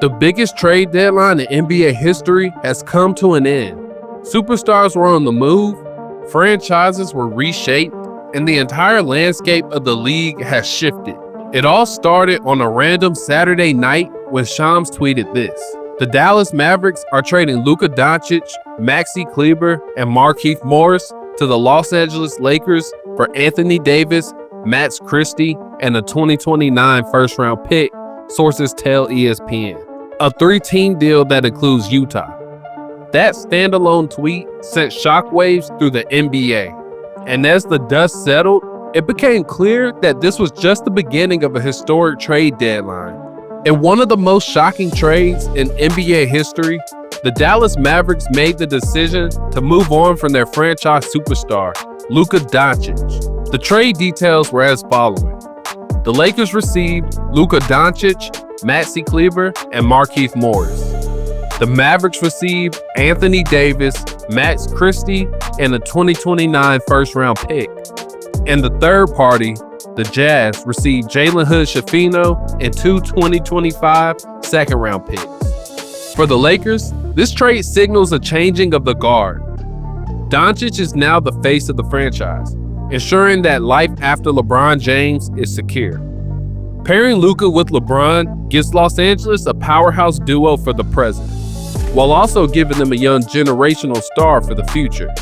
The biggest trade deadline in NBA history has come to an end. Superstars were on the move, franchises were reshaped, and the entire landscape of the league has shifted. It all started on a random Saturday night when Shams tweeted this: "The Dallas Mavericks are trading Luka Doncic, Maxi Kleber, and Markieff Morris to the Los Angeles Lakers for Anthony Davis, Max Christie, and a 2029 first-round pick," sources tell ESPN. A 3-team deal that includes Utah. That standalone tweet sent shockwaves through the NBA. And as the dust settled, it became clear that this was just the beginning of a historic trade deadline. In one of the most shocking trades in NBA history, the Dallas Mavericks made the decision to move on from their franchise superstar, Luka Doncic. The trade details were as following. The Lakers received Luka Doncic, Maxi Kleber, and Markieff Morris. The Mavericks received Anthony Davis, Max Christie, and a 2029 first-round pick. And the third party, the Jazz, received Jalen Hood-Schifino and 2 2025 second-round picks. For the Lakers, this trade signals a changing of the guard. Doncic is now the face of the franchise, ensuring that life after LeBron James is secure. Pairing Luka with LeBron gives Los Angeles a powerhouse duo for the present, while also giving them a young generational star for the future.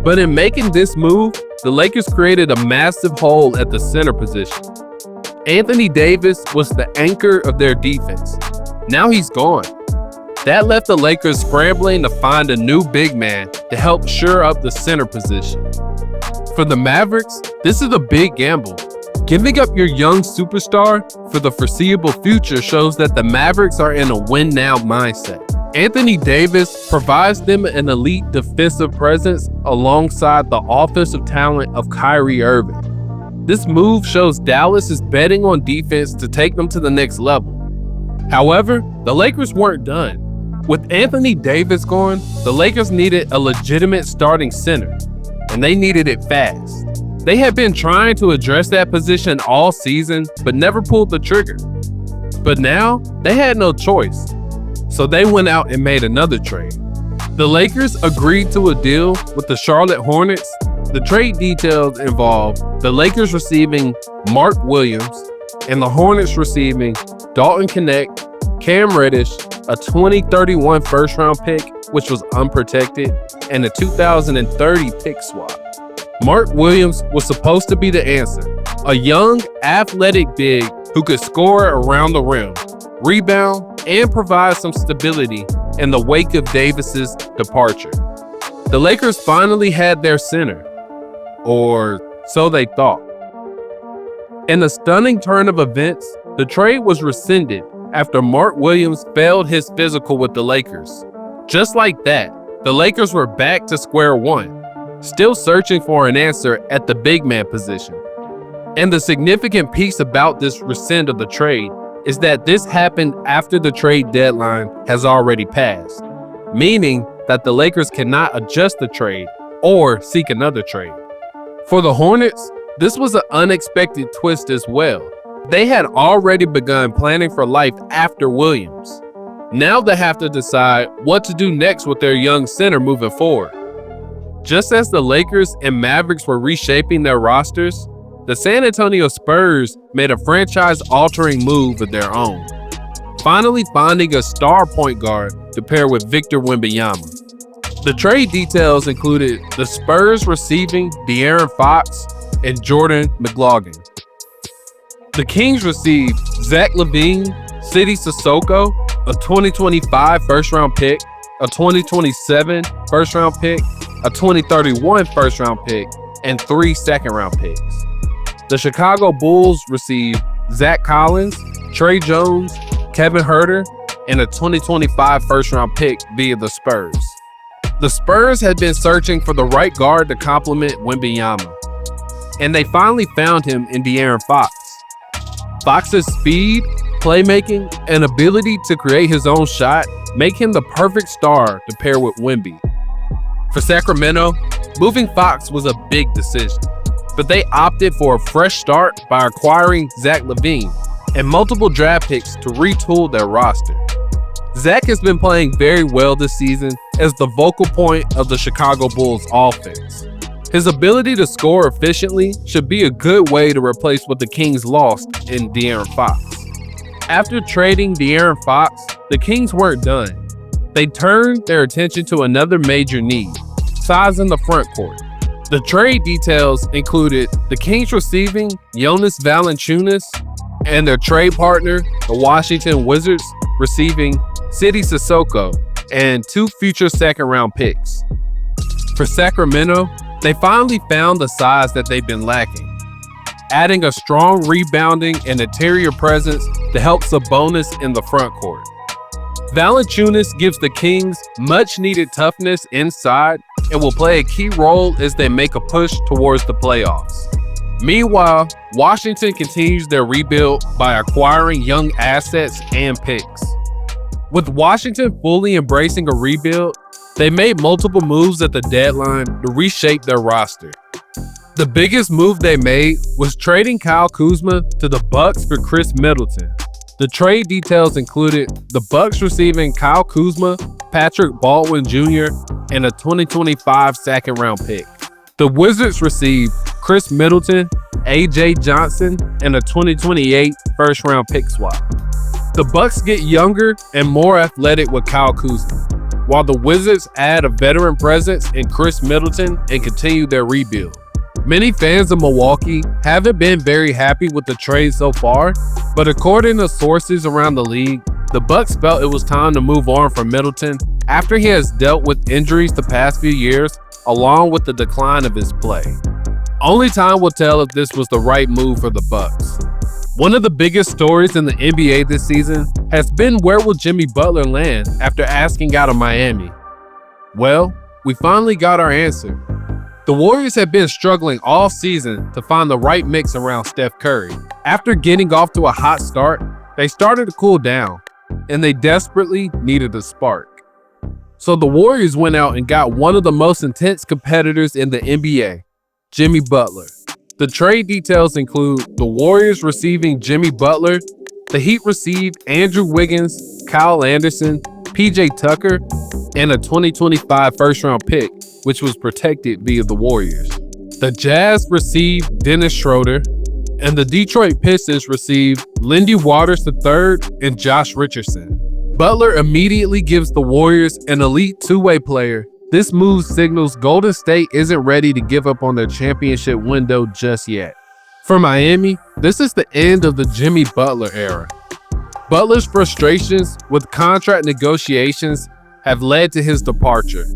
But in making this move, the Lakers created a massive hole at the center position. Anthony Davis was the anchor of their defense. Now he's gone. That left the Lakers scrambling to find a new big man to help shore up the center position. For the Mavericks, this is a big gamble. Giving up your young superstar for the foreseeable future shows that the Mavericks are in a win-now mindset. Anthony Davis provides them an elite defensive presence alongside the offensive talent of Kyrie Irving. This move shows Dallas is betting on defense to take them to the next level. However, the Lakers weren't done. With Anthony Davis gone, the Lakers needed a legitimate starting center, and they needed it fast. They had been trying to address that position all season, but never pulled the trigger. But now, they had no choice. So they went out and made another trade. The Lakers agreed to a deal with the Charlotte Hornets. The trade details involved the Lakers receiving Mark Williams and the Hornets receiving Dalton Knecht, Cam Reddish, a 2031 first-round pick, which was unprotected, and a 2030 pick swap. Mark Williams was supposed to be the answer, a young, athletic big who could score around the rim, rebound, and provide some stability in the wake of Davis's departure. The Lakers finally had their center, or so they thought. In a stunning turn of events, the trade was rescinded after Mark Williams failed his physical with the Lakers. Just like that, the Lakers were back to square one, still searching for an answer at the big man position. And the significant piece about this rescind of the trade is that this happened after the trade deadline has already passed, meaning that the Lakers cannot adjust the trade or seek another trade. For the Hornets, this was an unexpected twist as well. They had already begun planning for life after Williams. Now they have to decide what to do next with their young center moving forward. Just as the Lakers and Mavericks were reshaping their rosters, the San Antonio Spurs made a franchise-altering move of their own, finally finding a star point guard to pair with Victor Wembanyama. The trade details included the Spurs receiving De'Aaron Fox and Jordan McLaughlin. The Kings received Zach LaVine, Sidi Sissoko, a 2025 first-round pick, a 2027 first-round pick, a 2031 first-round pick, and 3 second-round picks. The Chicago Bulls received Zach Collins, Trey Jones, Kevin Huerter, and a 2025 first-round pick via the Spurs. The Spurs had been searching for the right guard to complement Wembanyama, and they finally found him in De'Aaron Fox. Fox's speed, playmaking, and ability to create his own shot make him the perfect star to pair with Wemby. For Sacramento, moving Fox was a big decision, but they opted for a fresh start by acquiring Zach LaVine and multiple draft picks to retool their roster. Zach has been playing very well this season as the focal point of the Chicago Bulls offense. His ability to score efficiently should be a good way to replace what the Kings lost in De'Aaron Fox. After trading De'Aaron Fox, the Kings weren't done. They turned their attention to another major need, size in the front court. The trade details included the Kings receiving Jonas Valanciunas and their trade partner, the Washington Wizards, receiving Sidy Cissoko and 2 future second-round picks. For Sacramento, they finally found the size that they've been lacking, adding a strong rebounding and interior presence to help Sabonis in the front court. Valanciunas gives the Kings much-needed toughness inside and will play a key role as they make a push towards the playoffs. Meanwhile, Washington continues their rebuild by acquiring young assets and picks. With Washington fully embracing a rebuild, they made multiple moves at the deadline to reshape their roster. The biggest move they made was trading Kyle Kuzma to the Bucks for Chris Middleton. The trade details included the Bucks receiving Kyle Kuzma, Patrick Baldwin Jr., and a 2025 second-round pick. The Wizards received Chris Middleton, A.J. Johnson, and a 2028 first-round pick swap. The Bucks get younger and more athletic with Kyle Kuzma, while the Wizards add a veteran presence in Chris Middleton and continue their rebuild. Many fans of Milwaukee haven't been very happy with the trade so far, but according to sources around the league, the Bucks felt it was time to move on from Middleton after he has dealt with injuries the past few years, along with the decline of his play. Only time will tell if this was the right move for the Bucks. One of the biggest stories in the NBA this season has been where will Jimmy Butler land after asking out of Miami? Well, we finally got our answer. The Warriors have been struggling all season to find the right mix around Steph Curry. After getting off to a hot start, they started to cool down, and they desperately needed a spark. So the Warriors went out and got one of the most intense competitors in the NBA, Jimmy Butler. The trade details include the Warriors receiving Jimmy Butler, the Heat received Andrew Wiggins, Kyle Anderson, PJ Tucker, and a 2025 first-round pick, which was protected via the Warriors. The Jazz received Dennis Schroeder, and the Detroit Pistons received Lindy Waters III and Josh Richardson. Butler immediately gives the Warriors an elite two-way player. This move signals Golden State isn't ready to give up on their championship window just yet. For Miami, this is the end of the Jimmy Butler era. Butler's frustrations with contract negotiations have led to his departure.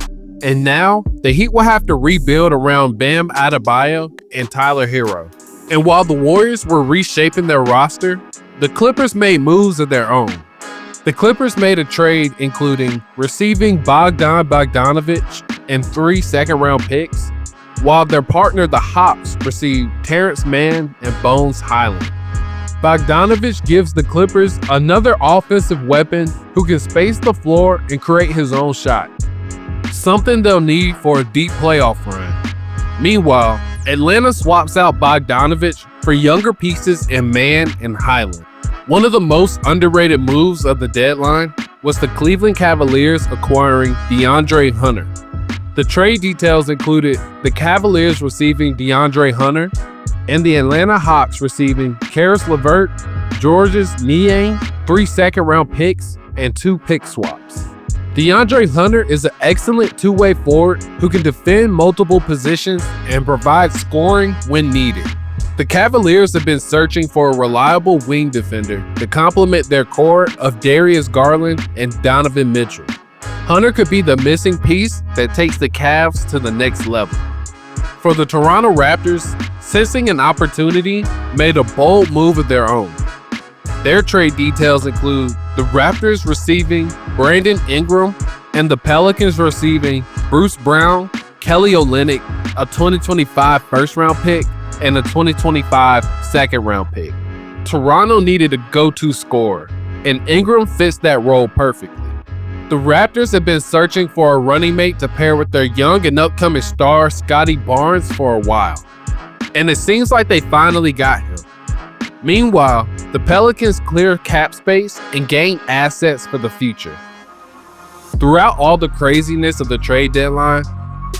And now, the Heat will have to rebuild around Bam Adebayo and Tyler Hero. And while the Warriors were reshaping their roster, the Clippers made moves of their own. The Clippers made a trade including receiving Bogdan Bogdanovic and 3 second-round picks, while their partner, the Hawks, received Terrence Mann and Bones Highland. Bogdanovic gives the Clippers another offensive weapon who can space the floor and create his own shot, something they'll need for a deep playoff run. Meanwhile, Atlanta swaps out Bogdanovic for younger pieces in Mann and Highland. One of the most underrated moves of the deadline was the Cleveland Cavaliers acquiring DeAndre Hunter. The trade details included the Cavaliers receiving DeAndre Hunter and the Atlanta Hawks receiving Karis LeVert, Georges Niang, 3 second-round picks, and 2 pick swaps. DeAndre Hunter is an excellent two-way forward who can defend multiple positions and provide scoring when needed. The Cavaliers have been searching for a reliable wing defender to complement their core of Darius Garland and Donovan Mitchell. Hunter could be the missing piece that takes the Cavs to the next level. For the Toronto Raptors, sensing an opportunity, made a bold move of their own. Their trade details include the Raptors receiving Brandon Ingram and the Pelicans receiving Bruce Brown, Kelly Olynyk, a 2025 first-round pick, and a 2025 second-round pick. Toronto needed a go-to scorer, and Ingram fits that role perfectly. The Raptors have been searching for a running mate to pair with their young and upcoming star Scotty Barnes for a while, and it seems like they finally got him. Meanwhile, the Pelicans clear cap space and gain assets for the future. Throughout all the craziness of the trade deadline,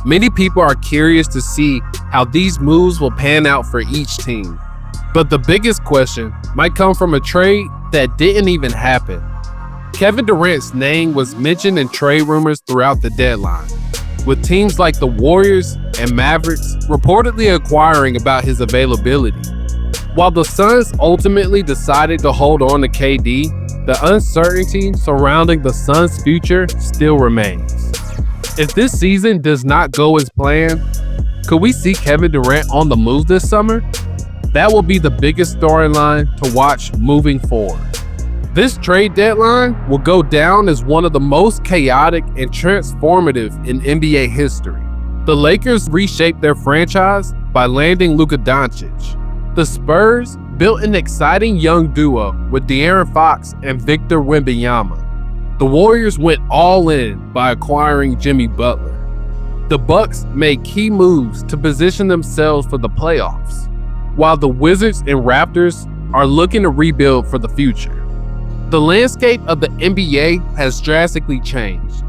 many people are curious to see how these moves will pan out for each team. But the biggest question might come from a trade that didn't even happen. Kevin Durant's name was mentioned in trade rumors throughout the deadline, with teams like the Warriors and Mavericks reportedly inquiring about his availability. While the Suns ultimately decided to hold on to KD, the uncertainty surrounding the Suns' future still remains. If this season does not go as planned, could we see Kevin Durant on the move this summer? That will be the biggest storyline to watch moving forward. This trade deadline will go down as one of the most chaotic and transformative in NBA history. The Lakers reshaped their franchise by landing Luka Doncic. The Spurs built an exciting young duo with De'Aaron Fox and Victor Wembanyama. The Warriors went all in by acquiring Jimmy Butler. The Bucks made key moves to position themselves for the playoffs, while the Wizards and Raptors are looking to rebuild for the future. The landscape of the NBA has drastically changed.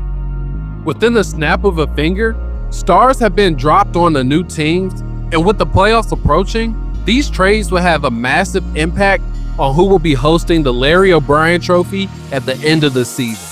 Within the snap of a finger, stars have been dropped on the new teams, and with the playoffs approaching, these trades will have a massive impact on who will be hosting the Larry O'Brien Trophy at the end of the season.